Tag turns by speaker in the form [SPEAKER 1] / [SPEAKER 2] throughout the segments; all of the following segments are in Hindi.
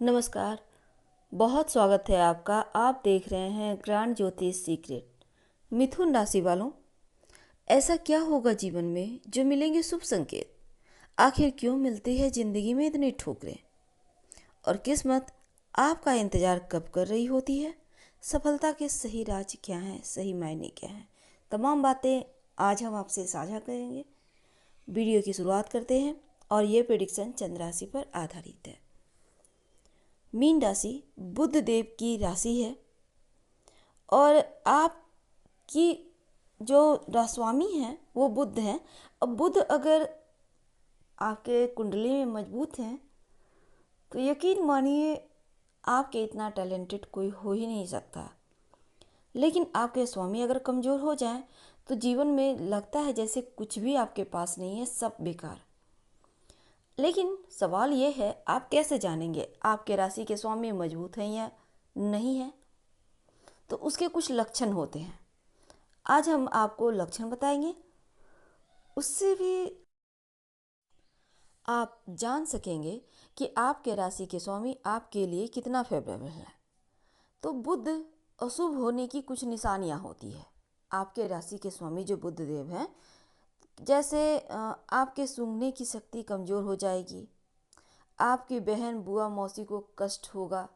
[SPEAKER 1] नमस्कार। बहुत स्वागत है आपका। आप देख रहे हैं ग्रांड ज्योतिष सीक्रेट। मिथुन राशि वालों, ऐसा क्या होगा जीवन में जो मिलेंगे शुभ संकेत? आखिर क्यों मिलती है जिंदगी में इतनी ठोकरें? और किस्मत आपका इंतजार कब कर रही होती है? सफलता के सही राज क्या हैं, सही मायने क्या हैं? तमाम बातें आज हम आपसे साझा करेंगे। वीडियो की शुरुआत करते हैं और ये प्रेडिक्शन चंद्र राशि पर आधारित है। मीन राशि बुध देव की राशि है और आपकी जो रास्वामी है वो बुध है। अब बुध अगर आपके कुंडली में मजबूत हैं तो यकीन मानिए आपके इतना टैलेंटेड कोई हो ही नहीं सकता। लेकिन आपके स्वामी अगर कमज़ोर हो जाएं तो जीवन में लगता है जैसे कुछ भी आपके पास नहीं है, सब बेकार। लेकिन सवाल ये है, आप कैसे जानेंगे आपके राशि के स्वामी मजबूत हैं या नहीं है? तो उसके कुछ लक्षण होते हैं। आज हम आपको लक्षण बताएंगे, उससे भी आप जान सकेंगे कि आपके राशि के स्वामी आपके लिए कितना फेवरेबल है। तो बुध अशुभ होने की कुछ निशानियां होती है। आपके राशि के स्वामी जो बुध देव हैं, जैसे आपके सूंघने की शक्ति कमज़ोर हो जाएगी, आपकी बहन बुआ मौसी को कष्ट होगा,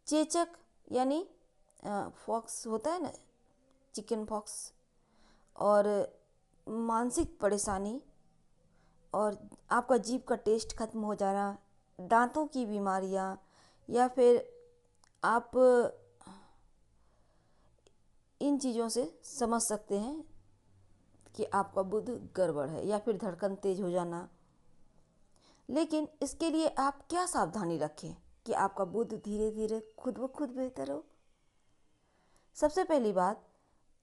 [SPEAKER 1] चेचक यानी फॉक्स होता है ना, चिकन पॉक्स, और मानसिक परेशानी, और आपका जीभ का टेस्ट खत्म हो जाना, दांतों की बीमारियां, या फिर आप इन चीज़ों से समझ सकते हैं कि आपका बुध गड़बड़ है, या फिर धड़कन तेज हो जाना। लेकिन इसके लिए आप क्या सावधानी रखें कि आपका बुध धीरे धीरे खुद ब खुद बेहतर हो? सबसे पहली बात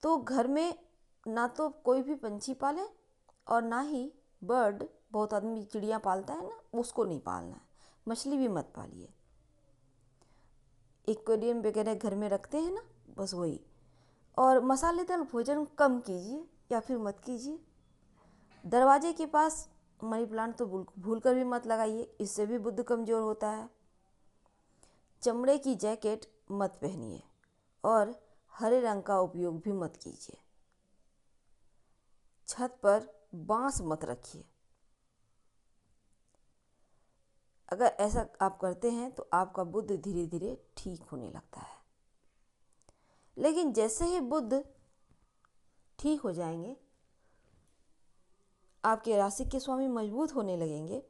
[SPEAKER 1] तो घर में ना तो कोई भी पंछी पालें और ना ही बर्ड, बहुत आदमी चिड़िया पालता है ना, उसको नहीं पालना है। मछली भी मत पालिए। एक्वेरियम वगैरह घर में रखते हैं ना, बस वही। और मसालेदार भोजन कम कीजिए या फिर मत कीजिए। दरवाजे के पास मनी प्लांट तो भूल कर भी मत लगाइए, इससे भी बुद्ध कमज़ोर होता है। चमड़े की जैकेट मत पहनिए और हरे रंग का उपयोग भी मत कीजिए। छत पर बांस मत रखिए। अगर ऐसा आप करते हैं तो आपका बुध धीरे धीरे ठीक होने लगता है। लेकिन जैसे ही बुध ठीक हो जाएंगे, आपके राशि के स्वामी मजबूत होने लगेंगे,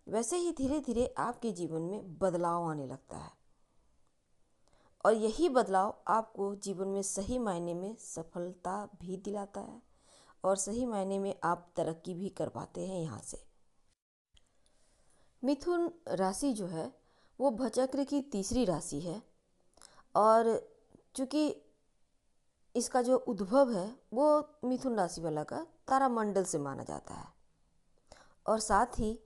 [SPEAKER 1] वैसे ही धीरे धीरे आपके जीवन में बदलाव आने लगता है। और यही बदलाव आपको जीवन में सही मायने में सफलता भी दिलाता है और सही मायने में आप तरक्की भी कर पाते हैं यहाँ से। मिथुन राशि जो है वो भचक्र की तीसरी राशि है और चूँकि इसका जो उद्भव है वो मिथुन राशि वाला का तारामंडल से माना जाता है, और साथ ही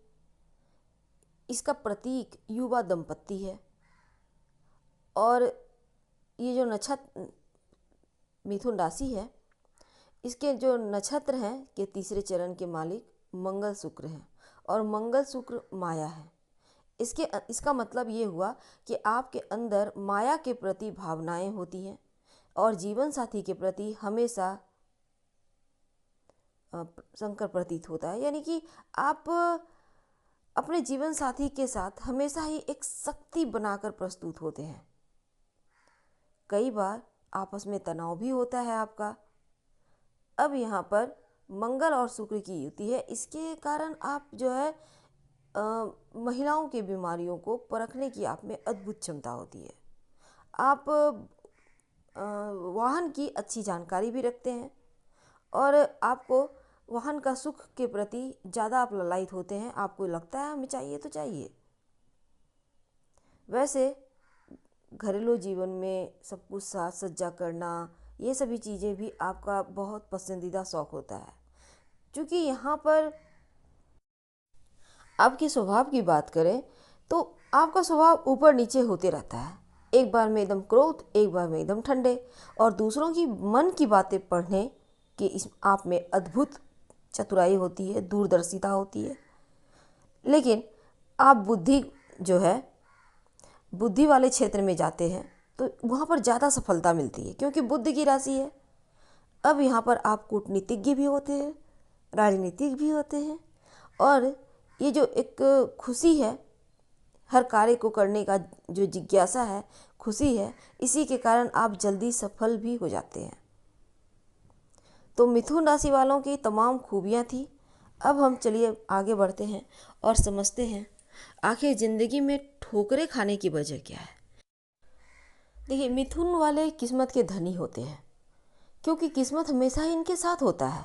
[SPEAKER 1] इसका प्रतीक युवा दंपत्ति है। और ये जो नक्षत्र मिथुन राशि है, इसके जो नक्षत्र हैं के तीसरे चरण के मालिक मंगल शुक्र हैं, और मंगल शुक्र माया है। इसका मतलब ये हुआ कि आपके अंदर माया के प्रति भावनाएं होती हैं और जीवन साथी के प्रति हमेशा संकर प्रतीत होता है। यानी कि आप अपने जीवन साथी के साथ हमेशा ही एक शक्ति बनाकर प्रस्तुत होते हैं। कई बार आपस में तनाव भी होता है आपका। अब यहाँ पर मंगल और शुक्र की युति है, इसके कारण आप जो है महिलाओं की बीमारियों को परखने की आप में अद्भुत क्षमता होती है। आप वाहन की अच्छी जानकारी भी रखते हैं और आपको वाहन का सुख के प्रति ज़्यादा आप ललायित होते हैं। आपको लगता है हमें चाहिए तो चाहिए। वैसे घरेलू जीवन में सब कुछ साज सज्जा करना, ये सभी चीज़ें भी आपका बहुत पसंदीदा शौक़ होता है। क्योंकि यहाँ पर आपके स्वभाव की बात करें तो आपका स्वभाव ऊपर नीचे होते रहता है। एक बार में एकदम क्रोध, एक बार में एकदम ठंडे, और दूसरों की मन की बातें पढ़ने की इस आप में अद्भुत चतुराई होती है, दूरदर्शिता होती है। लेकिन आप बुद्धि जो है बुद्धि वाले क्षेत्र में जाते हैं तो वहाँ पर ज़्यादा सफलता मिलती है, क्योंकि बुद्धि की राशि है। अब यहाँ पर आप कूटनीतिज्ञ भी होते हैं, राजनीतिक भी होते हैं, और ये जो एक खुशी है, हर कार्य को करने का जो जिज्ञासा है, खुशी है, इसी के कारण आप जल्दी सफल भी हो जाते हैं। तो मिथुन राशि वालों की तमाम खूबियाँ थी। अब हम चलिए आगे बढ़ते हैं और समझते हैं आखिर ज़िंदगी में ठोकरें खाने की वजह क्या है। देखिए, मिथुन वाले किस्मत के धनी होते हैं, क्योंकि किस्मत हमेशा ही इनके साथ होता है,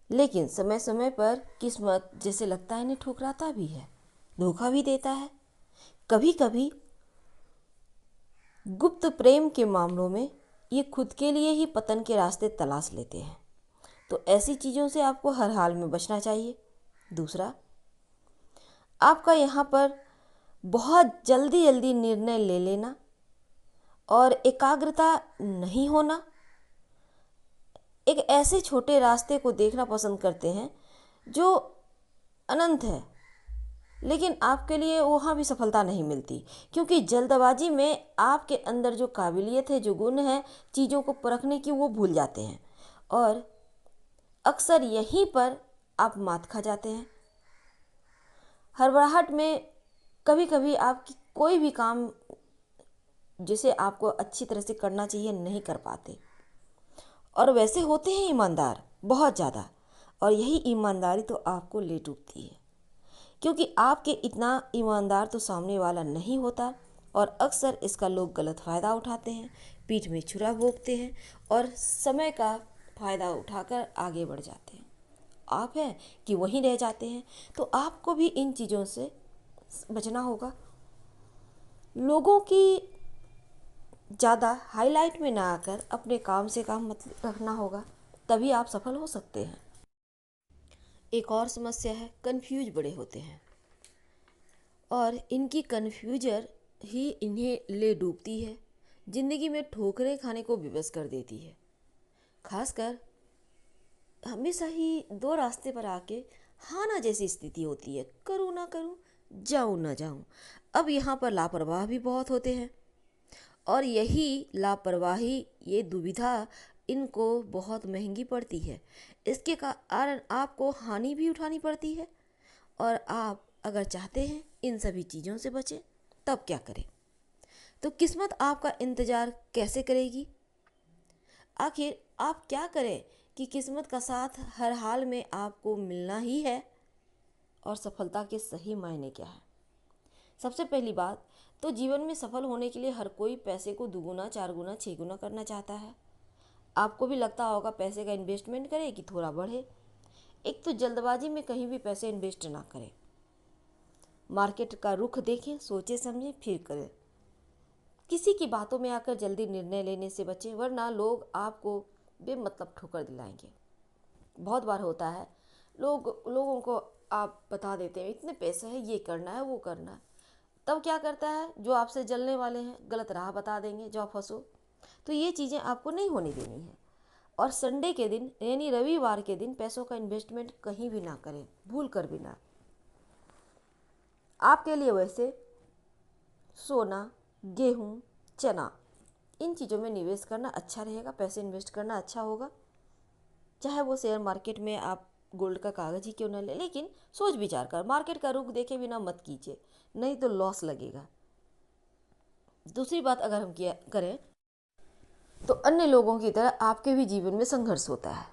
[SPEAKER 1] लेकिन समय समय पर किस्मत जैसे लगता है इन्हें ठुकराता भी है, धोखा भी देता है। कभी कभी गुप्त प्रेम के मामलों में ये खुद के लिए ही पतन के रास्ते तलाश लेते हैं, तो ऐसी चीज़ों से आपको हर हाल में बचना चाहिए। दूसरा, आपका यहाँ पर बहुत जल्दी जल्दी निर्णय ले लेना और एकाग्रता नहीं होना, एक ऐसे छोटे रास्ते को देखना पसंद करते हैं जो अनंत है, लेकिन आपके लिए वहाँ भी सफलता नहीं मिलती, क्योंकि जल्दबाजी में आपके अंदर जो काबिलियत है, जो गुण है चीज़ों को परखने की, वो भूल जाते हैं, और अक्सर यहीं पर आप मात खा जाते हैं। हड़बड़ाहट में कभी कभी आपकी कोई भी काम जिसे आपको अच्छी तरह से करना चाहिए नहीं कर पाते, और वैसे होते हैं ईमानदार बहुत ज़्यादा, और यही ईमानदारी तो आपको ले डूबती है, क्योंकि आपके इतना ईमानदार तो सामने वाला नहीं होता, और अक्सर इसका लोग गलत फ़ायदा उठाते हैं, पीठ में छुरा भोंकते हैं और समय का फ़ायदा उठाकर आगे बढ़ जाते हैं। आप हैं कि वहीं रह जाते हैं। तो आपको भी इन चीज़ों से बचना होगा। लोगों की ज़्यादा हाईलाइट में ना आकर अपने काम से काम मतलब रखना होगा, तभी आप सफल हो सकते हैं। एक और समस्या है, कन्फ्यूज बड़े होते हैं, और इनकी कन्फ्यूजर ही इन्हें ले डूबती है, ज़िंदगी में ठोकरें खाने को विवश कर देती है। खासकर हमेशा ही दो रास्ते पर आके हाँ ना जैसी स्थिति होती है, करूँ ना करूँ, जाऊँ ना जाऊँ। अब यहाँ पर लापरवाह भी बहुत होते हैं, और यही लापरवाही, ये दुविधा इनको बहुत महंगी पड़ती है। इसके कारण आपको हानि भी उठानी पड़ती है, और आप अगर चाहते हैं इन सभी चीज़ों से बचें, तब क्या करें? तो किस्मत आपका इंतज़ार कैसे करेगी? आखिर आप क्या करें कि किस्मत का साथ हर हाल में आपको मिलना ही है, और सफलता के सही मायने क्या है? सबसे पहली बात तो जीवन में सफल होने के लिए हर कोई पैसे को दुगुना, चार गुना, छः गुना करना चाहता है। आपको भी लगता होगा पैसे का इन्वेस्टमेंट करें कि थोड़ा बढ़े। एक तो जल्दबाजी में कहीं भी पैसे इन्वेस्ट ना करें, मार्केट का रुख देखें, सोचे समझें फिर करें। किसी की बातों में आकर जल्दी निर्णय लेने से बचें, वरना लोग आपको बेमतलब ठोकर दिलाएंगे। बहुत बार होता है, लोगों को आप बता देते हैं इतने पैसे हैं, ये करना है, वो करना है, तब क्या करता है, जो आपसे जलने वाले हैं गलत राह बता देंगे, जाओ फंसो। तो ये चीज़ें आपको नहीं होने देनी है। और संडे के दिन यानी रविवार के दिन पैसों का इन्वेस्टमेंट कहीं भी ना करें, भूल कर भी ना। आपके लिए वैसे सोना, गेहूँ, चना, इन चीज़ों में निवेश करना अच्छा रहेगा, पैसे इन्वेस्ट करना अच्छा होगा। चाहे वो शेयर मार्केट में आप गोल्ड का कागज़ ही क्यों न ले, लेकिन सोच विचार कर, मार्केट का रुख देखे बिना मत कीजिए, नहीं तो लॉस लगेगा। दूसरी बात अगर हम किया करें तो अन्य लोगों की तरह आपके भी जीवन में संघर्ष होता है,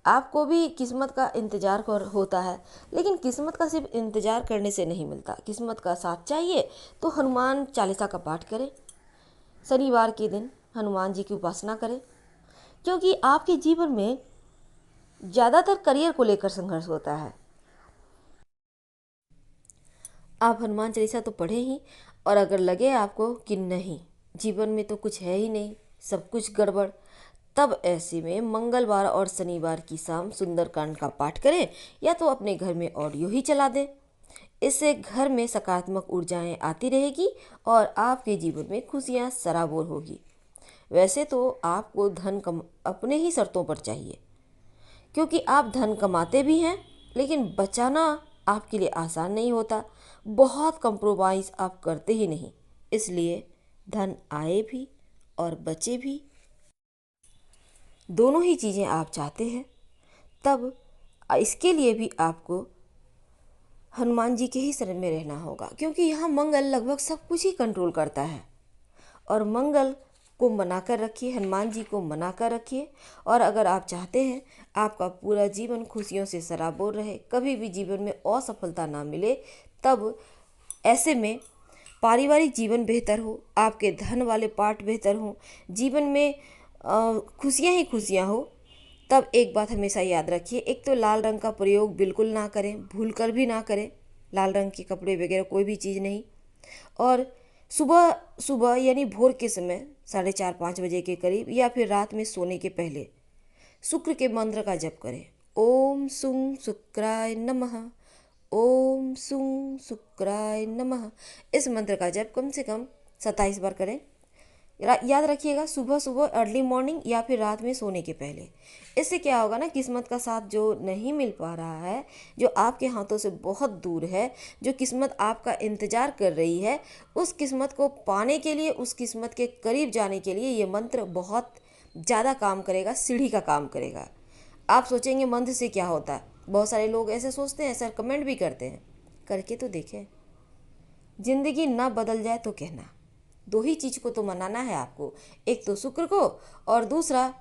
[SPEAKER 1] आपको भी किस्मत का इंतज़ार होता है, लेकिन किस्मत का सिर्फ इंतज़ार करने से नहीं मिलता। किस्मत का साथ चाहिए तो हनुमान चालीसा का पाठ करें, शनिवार के दिन हनुमान जी की उपासना करें, क्योंकि आपके जीवन में ज़्यादातर करियर को लेकर संघर्ष होता है। आप हनुमान चालीसा तो पढ़ें ही, और अगर लगे आपको कि नहीं जीवन में तो कुछ है ही नहीं, सब कुछ गड़बड़, तब ऐसे में मंगलवार और शनिवार की शाम सुंदरकांड का पाठ करें, या तो अपने घर में ऑडियो ही चला दें। इससे घर में सकारात्मक ऊर्जाएं आती रहेगी और आपके जीवन में खुशियां सराबोर होगी। वैसे तो आपको धन अपने ही शर्तों पर चाहिए, क्योंकि आप धन कमाते भी हैं, लेकिन बचाना आपके लिए आसान नहीं होता। बहुत कंप्रोमाइज़ आप करते ही नहीं, इसलिए धन आए भी और बचे भी, दोनों ही चीज़ें आप चाहते हैं, तब इसके लिए भी आपको हनुमान जी के ही शरण में रहना होगा, क्योंकि यहाँ मंगल लगभग सब कुछ ही कंट्रोल करता है। और मंगल को मना कर रखिए, हनुमान जी को मना कर रखिए। और अगर आप चाहते हैं आपका पूरा जीवन खुशियों से सराबोर रहे, कभी भी जीवन में असफलता ना मिले, तब ऐसे में पारिवारिक जीवन बेहतर हो, आपके धन वाले पार्ट बेहतर हो, जीवन में खुशियाँ ही खुशियाँ हो, तब एक बात हमेशा याद रखिए, एक तो लाल रंग का प्रयोग बिल्कुल ना करें, भूल कर भी ना करें, लाल रंग के कपड़े वगैरह कोई भी चीज़ नहीं। और सुबह सुबह यानी भोर के समय 4:30-5 बजे के करीब या फिर रात में सोने के पहले शुक्र के मंत्र का जप करें। ओम सुं शुक्राय नमः, ओम सुं शुक्राय नमः। इस मंत्र का जप कम से कम 27 बार करें। याद रखिएगा, सुबह सुबह अर्ली मॉर्निंग या फिर रात में सोने के पहले। इससे क्या होगा ना, किस्मत का साथ जो नहीं मिल पा रहा है, जो आपके हाथों से बहुत दूर है, जो किस्मत आपका इंतज़ार कर रही है, उस किस्मत को पाने के लिए, उस किस्मत के करीब जाने के लिए ये मंत्र बहुत ज़्यादा काम करेगा, सीढ़ी का काम करेगा। आप सोचेंगे मंत्र से क्या होता है, बहुत सारे लोग ऐसे सोचते हैं, सर कमेंट भी करते हैं, करके तो देखें। ज़िंदगी ना बदल जाए तो कहना, दो ही चीज़ को तो मनाना है आपको, एक तो शुक्र को और दूसरा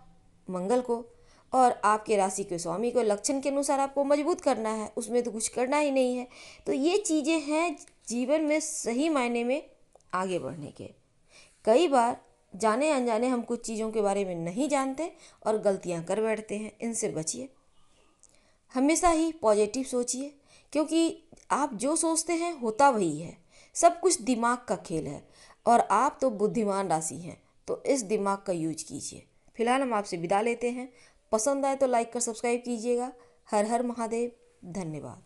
[SPEAKER 1] मंगल को। और आपके राशि के स्वामी को लक्षण के अनुसार आपको मजबूत करना है, उसमें तो कुछ करना ही नहीं है। तो ये चीज़ें हैं जीवन में सही मायने में आगे बढ़ने के। कई बार जाने अनजाने हम कुछ चीज़ों के बारे में नहीं जानते और गलतियां कर बैठते हैं, इनसे बचिए। हमेशा ही पॉजिटिव सोचिए, क्योंकि आप जो सोचते हैं होता वही है। सब कुछ दिमाग का खेल है और आप तो बुद्धिमान राशि हैं, तो इस दिमाग का यूज कीजिए। फिलहाल हम आपसे विदा लेते हैं। पसंद आए तो लाइक कर सब्सक्राइब कीजिएगा। हर हर महादेव। धन्यवाद।